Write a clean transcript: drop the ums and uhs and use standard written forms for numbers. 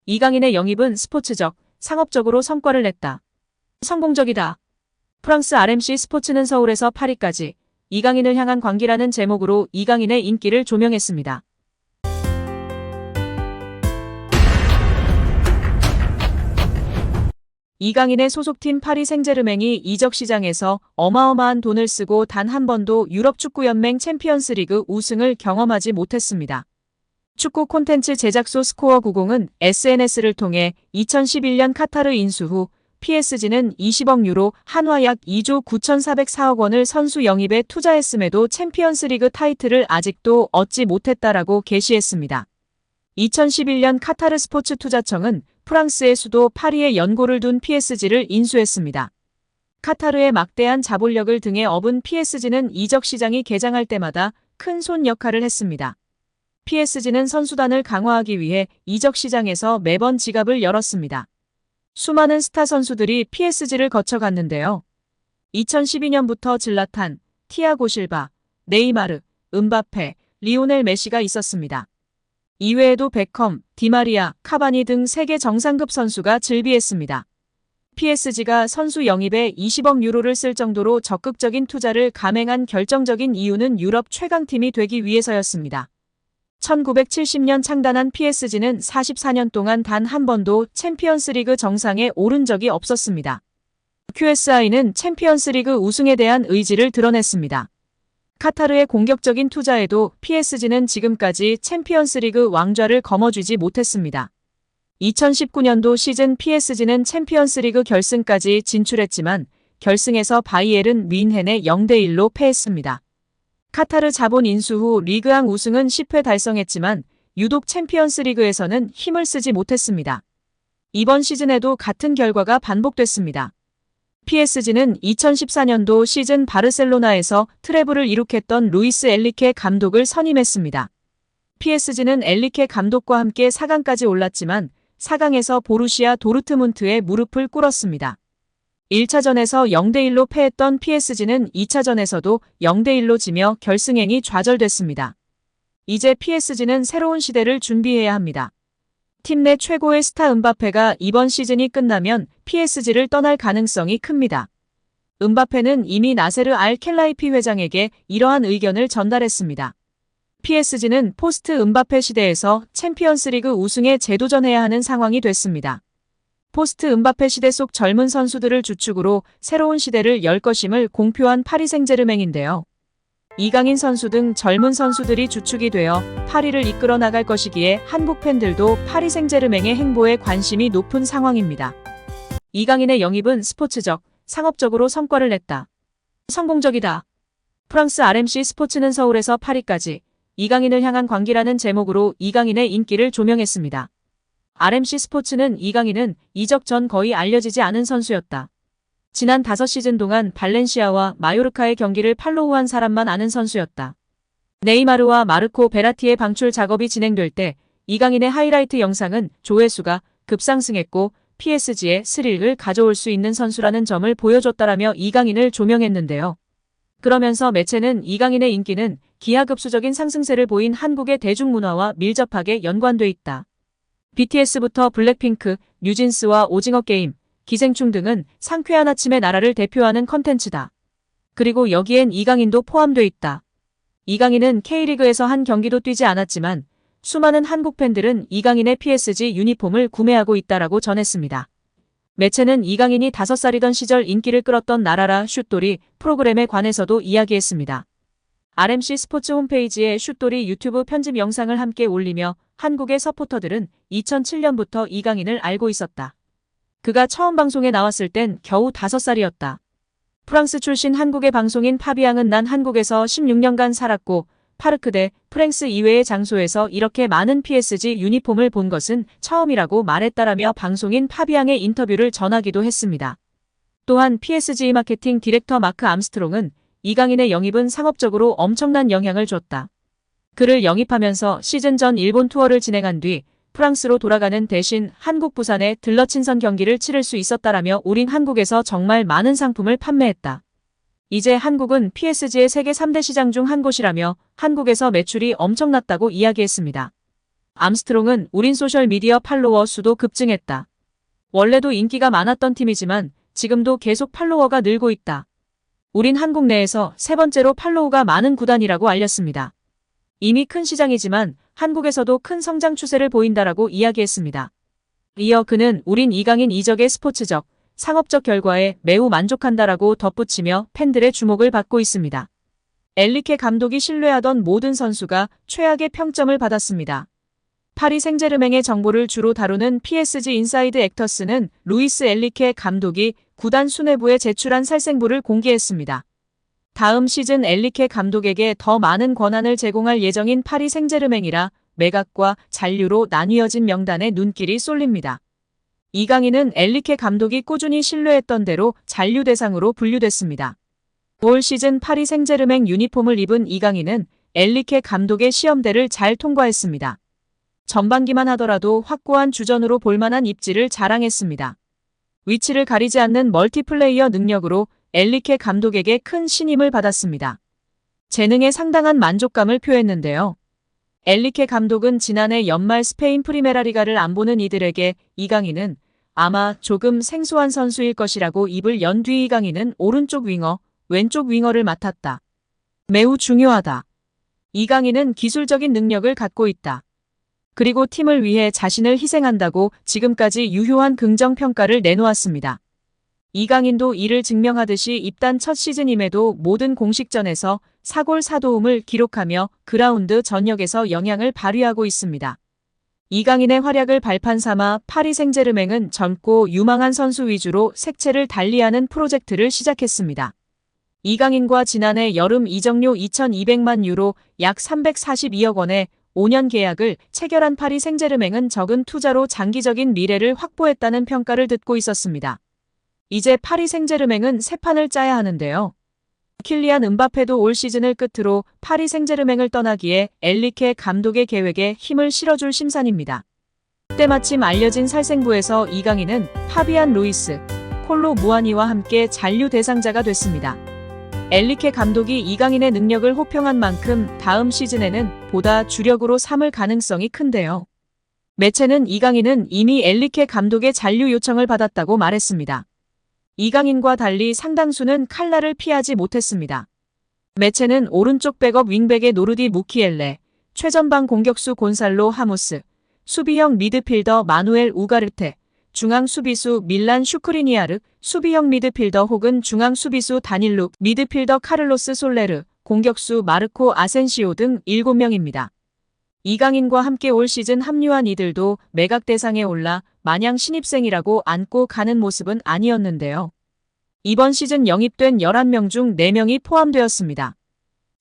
이강인의 영입은 스포츠적, 상업적으로 성과를 냈다. 성공적이다. 프랑스 RMC 스포츠는 서울에서 파리까지 이강인을 향한 광기라는 제목으로 이강인의 인기를 조명했습니다. 이강인의 소속팀 파리 생제르맹이 이적 시장에서 어마어마한 돈을 쓰고 단 한 번도 유럽 축구연맹 챔피언스리그 우승을 경험하지 못했습니다. 축구 콘텐츠 제작소 스코어90은 SNS를 통해 2011년 카타르 인수 후 PSG는 20억 유로 한화 약 2조 9,404억 원을 선수 영입에 투자했음에도 챔피언스리그 타이틀을 아직도 얻지 못했다라고 게시했습니다. 2011년 카타르 스포츠 투자청은 프랑스의 수도 파리에 연고를 둔 PSG를 인수했습니다. 카타르의 막대한 자본력을 등에 업은 PSG는 이적 시장이 개장할 때마다 큰 손 역할을 했습니다. PSG는 선수단을 강화하기 위해 이적 시장에서 매번 지갑을 열었습니다. 수많은 스타 선수들이 PSG를 거쳐갔는데요. 2012년부터 질라탄, 티아고 실바, 네이마르, 음바페, 리오넬 메시가 있었습니다. 이외에도 베컴, 디마리아, 카바니 등 세계 정상급 선수가 즐비했습니다. PSG가 선수 영입에 20억 유로를 쓸 정도로 적극적인 투자를 감행한 결정적인 이유는 유럽 최강팀이 되기 위해서였습니다. 1970년 창단한 PSG는 44년 동안 단 한 번도 챔피언스리그 정상에 오른 적이 없었습니다. QSI는 챔피언스리그 우승에 대한 의지를 드러냈습니다. 카타르의 공격적인 투자에도 PSG는 지금까지 챔피언스리그 왕좌를 거머쥐지 못했습니다. 2019년도 시즌 PSG는 챔피언스리그 결승까지 진출했지만 결승에서 바이에른 뮌헨에 0대1로 패했습니다. 카타르 자본 인수 후 리그왕 우승은 10회 달성했지만 유독 챔피언스리그에서는 힘을 쓰지 못했습니다. 이번 시즌에도 같은 결과가 반복됐습니다. PSG는 2014년도 시즌 바르셀로나에서 트래블을 이룩했던 루이스 엘리케 감독을 선임했습니다. PSG는 엘리케 감독과 함께 4강까지 올랐지만 4강에서 보루시아 도르트문트에 무릎을 꿇었습니다. 1차전에서 0대1로 패했던 PSG는 2차전에서도 0대1로 지며 결승행이 좌절됐습니다. 이제 PSG는 새로운 시대를 준비해야 합니다. 팀 내 최고의 스타 음바페가 이번 시즌이 끝나면 PSG를 떠날 가능성이 큽니다. 음바페는 이미 나세르 알 켈라이피 회장에게 이러한 의견을 전달했습니다. PSG는 포스트 음바페 시대에서 챔피언스리그 우승에 재도전해야 하는 상황이 됐습니다. 포스트 음바페 시대 속 젊은 선수들을 주축으로 새로운 시대를 열 것임을 공표한 파리 생제르맹인데요. 이강인 선수 등 젊은 선수들이 주축이 되어 파리를 이끌어 나갈 것이기에 한국 팬들도 파리 생제르맹의 행보에 관심이 높은 상황입니다. 이강인의 영입은 스포츠적, 상업적으로 성과를 냈다. 성공적이다. 프랑스 RMC 스포츠는 서울에서 파리까지 이강인을 향한 광기라는 제목으로 이강인의 인기를 조명했습니다. RMC 스포츠는 이강인은 이적 전 거의 알려지지 않은 선수였다. 지난 5시즌 동안 발렌시아와 마요르카의 경기를 팔로우한 사람만 아는 선수였다. 네이마르와 마르코 베라티의 방출 작업이 진행될 때 이강인의 하이라이트 영상은 조회수가 급상승했고 PSG의 스릴을 가져올 수 있는 선수라는 점을 보여줬다라며 이강인을 조명했는데요. 그러면서 매체는 이강인의 인기는 기하급수적인 상승세를 보인 한국의 대중문화와 밀접하게 연관돼 있다. BTS부터 블랙핑크, 뉴진스와 오징어 게임, 기생충 등은 상쾌한 아침의 나라를 대표하는 컨텐츠다. 그리고 여기엔 이강인도 포함돼 있다. 이강인은 K리그에서 한 경기도 뛰지 않았지만 수많은 한국 팬들은 이강인의 PSG 유니폼을 구매하고 있다라고 전했습니다. 매체는 이강인이 5살이던 시절 인기를 끌었던 나라라 슛돌이 프로그램에 관해서도 이야기했습니다. RMC 스포츠 홈페이지에 슛돌이 유튜브 편집 영상을 함께 올리며 한국의 서포터들은 2007년부터 이강인을 알고 있었다. 그가 처음 방송에 나왔을 땐 겨우 5살이었다. 프랑스 출신 한국의 방송인 파비앙은 난 한국에서 16년간 살았고 파르크 대 프랑스 이외의 장소에서 이렇게 많은 PSG 유니폼을 본 것은 처음이라고 말했다라며 방송인 파비앙의 인터뷰를 전하기도 했습니다. 또한 PSG 마케팅 디렉터 마크 암스트롱은 이강인의 영입은 상업적으로 엄청난 영향을 줬다. 그를 영입하면서 시즌 전 일본 투어를 진행한 뒤 프랑스로 돌아가는 대신 한국 부산에 들러 친선 경기를 치를 수 있었다라며 우린 한국에서 정말 많은 상품을 판매했다. 이제 한국은 PSG의 세계 3대 시장 중 한 곳이라며 한국에서 매출이 엄청났다고 이야기했습니다. 암스트롱은 우린 소셜미디어 팔로워 수도 급증했다. 원래도 인기가 많았던 팀이지만 지금도 계속 팔로워가 늘고 있다. 우린 한국 내에서 세 번째로 팔로우가 많은 구단이라고 알렸습니다. 이미 큰 시장이지만 한국에서도 큰 성장 추세를 보인다라고 이야기했습니다. 이어 그는 우린 이강인 이적의 스포츠적, 상업적 결과에 매우 만족한다라고 덧붙이며 팬들의 주목을 받고 있습니다. 엔리케 감독이 신뢰하던 모든 선수가 최악의 평점을 받았습니다. 파리 생제르맹의 정보를 주로 다루는 PSG 인사이드 액터스는 루이스 엔리케 감독이 구단 수뇌부에 제출한 살생부를 공개했습니다. 다음 시즌 엔리케 감독에게 더 많은 권한을 제공할 예정인 파리 생제르맹이라 매각과 잔류로 나뉘어진 명단에 눈길이 쏠립니다. 이강인은 엔리케 감독이 꾸준히 신뢰했던 대로 잔류 대상으로 분류됐습니다. 올 시즌 파리 생제르맹 유니폼을 입은 이강인은 엔리케 감독의 시험대를 잘 통과했습니다. 전반기만 하더라도 확고한 주전으로 볼만한 입지를 자랑했습니다. 위치를 가리지 않는 멀티플레이어 능력으로 엔리케 감독에게 큰 신임을 받았습니다. 재능에 상당한 만족감을 표했는데요. 엔리케 감독은 지난해 연말 스페인 프리메라리가를 안 보는 이들에게 이강인은 아마 조금 생소한 선수일 것이라고 입을 연 뒤 이강인은 오른쪽 윙어, 왼쪽 윙어를 맡았다. 매우 중요하다. 이강인은 기술적인 능력을 갖고 있다. 그리고 팀을 위해 자신을 희생한다고 지금까지 유효한 긍정평가를 내놓았습니다. 이강인도 이를 증명하듯이 입단 첫 시즌임에도 모든 공식전에서 4골 4도움을 기록하며 그라운드 전역에서 영향을 발휘하고 있습니다. 이강인의 활약을 발판 삼아 파리 생제르맹은 젊고 유망한 선수 위주로 색채를 달리하는 프로젝트를 시작했습니다. 이강인과 지난해 여름 이적료 2,200만 유로 약 342억 원의 5년 계약을 체결한 파리 생제르맹은 적은 투자로 장기적인 미래를 확보했다는 평가를 듣고 있었습니다. 이제 파리 생제르맹은 새 판을 짜야 하는데요. 킬리안 음바페도 올 시즌을 끝으로 파리 생제르맹을 떠나기에 엔리케 감독의 계획에 힘을 실어줄 심산입니다. 때마침 알려진 살생부에서 이강인은 파비안 루이스, 콜로 무아니와 함께 잔류 대상자가 됐습니다. 엔리케 감독이 이강인의 능력을 호평한 만큼 다음 시즌에는 보다 주력으로 삼을 가능성이 큰데요. 매체는 이강인은 이미 엔리케 감독의 잔류 요청을 받았다고 말했습니다. 이강인과 달리 상당수는 칼날을 피하지 못했습니다. 매체는 오른쪽 백업 윙백의 노르디 무키엘레, 최전방 공격수 곤살로 하무스, 수비형 미드필더 마누엘 우가르테, 중앙 수비수 밀란 슈크리니아르, 수비형 미드필더 혹은 중앙 수비수 다닐룩, 미드필더 카를로스 솔레르, 공격수 마르코 아센시오 등 7명입니다. 이강인과 함께 올 시즌 합류한 이들도 매각 대상에 올라 마냥 신입생이라고 안고 가는 모습은 아니었는데요. 이번 시즌 영입된 11명 중 4명이 포함되었습니다.